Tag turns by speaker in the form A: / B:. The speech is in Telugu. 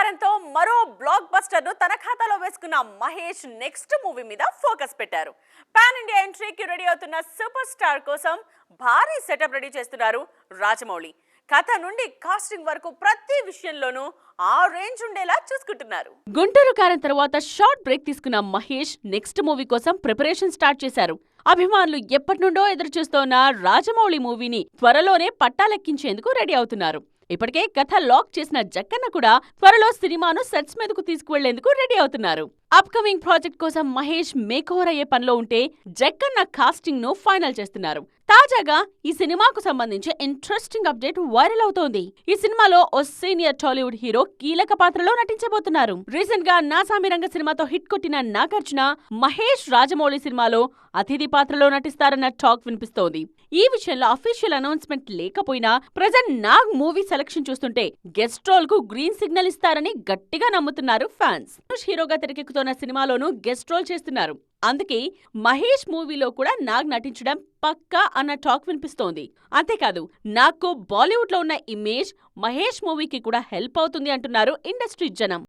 A: కారంతో మరో బ్లాక్ బస్టర్ ను తన ఖాతాలో వేసుకున్న మహేష్ నెక్స్ట్ మూవీ మీద ఫోకస్ పెట్టారు. పాన్ ఇండియా ఎంట్రీకి రెడీ అవుతున్న సూపర్ స్టార్ కోసం భారీ సెటప్ రెడీ చేస్తున్నారు రాజమౌళి. కథ నుండి కాస్టింగ్ వరకు ప్రతి విషయంలోనూ ఆ రేంజ్ ఉండేలా చూసుకుంటున్నారు.
B: గుంటూరు కారం తర్వాత షార్ట్ బ్రేక్ తీసుకున్న మహేష్ నెక్స్ట్ మూవీ కోసం ప్రిపరేషన్ స్టార్ట్ చేశారు. అభిమానులు ఎప్పటి నుండో ఎదురు చూస్తోన్న రాజమౌళి మూవీని త్వరలోనే పట్టాలెక్కించేందుకు రెడీ అవుతున్నారు. ఇప్పటికే కథ లాక్ చేసిన జక్కన్న కూడా త్వరలో సినిమాను సెట్స్ మీదకు తీసుకువెళ్లేందుకు రెడీ అవుతున్నారు. అప్కమింగ్ ప్రాజెక్ట్ కోసం మహేష్ మేకోవర్ అయ్యే పనిలో ఉంటే జక్కన్న కాస్టింగ్ ను ఫైనల్ చేస్తున్నారు. తాజాగా ఈ సినిమాకు సంబంధించి ఇంట్రెస్టింగ్ అప్డేట్ వైరల్ అవుతోంది. ఈ సినిమాలో ఓ సీనియర్ టాలీవుడ్ హీరో కీలక పాత్రలో నటించబోతున్నారు. రీసెంట్ గా నాసామిరంగ సినిమాతో హిట్ కొట్టిన నాగార్జున మహేష్ రాజమౌళి సినిమాలో అతిథి పాత్రలో నటిస్తారన్న టాక్ వినిపిస్తోంది. ఈ విషయంలో అఫీషియల్ అనౌన్స్మెంట్ లేకపోయినా ప్రెజెంట్ నాగ్ మూవీ సెలక్షన్ చూస్తుంటే గెస్ట్ రోల్ కు గ్రీన్ సిగ్నల్ ఇస్తారని గట్టిగా నమ్ముతున్నారు ఫ్యాన్స్. హీరోగా తెరకెక్కుతున్న సినిమాలోనూ గెస్ట్ రోల్ చేస్తున్నారు. అందుకే మహేష్ మూవీలో కూడా నాగ్ నటించడం పక్కా అన్న టాక్ వినిపిస్తోంది. అంతేకాదు నాగ్కు బాలీవుడ్ లో ఉన్న ఇమేజ్ మహేష్ మూవీకి కూడా హెల్ప్ అవుతుంది అంటున్నారు ఇండస్ట్రీ జనం.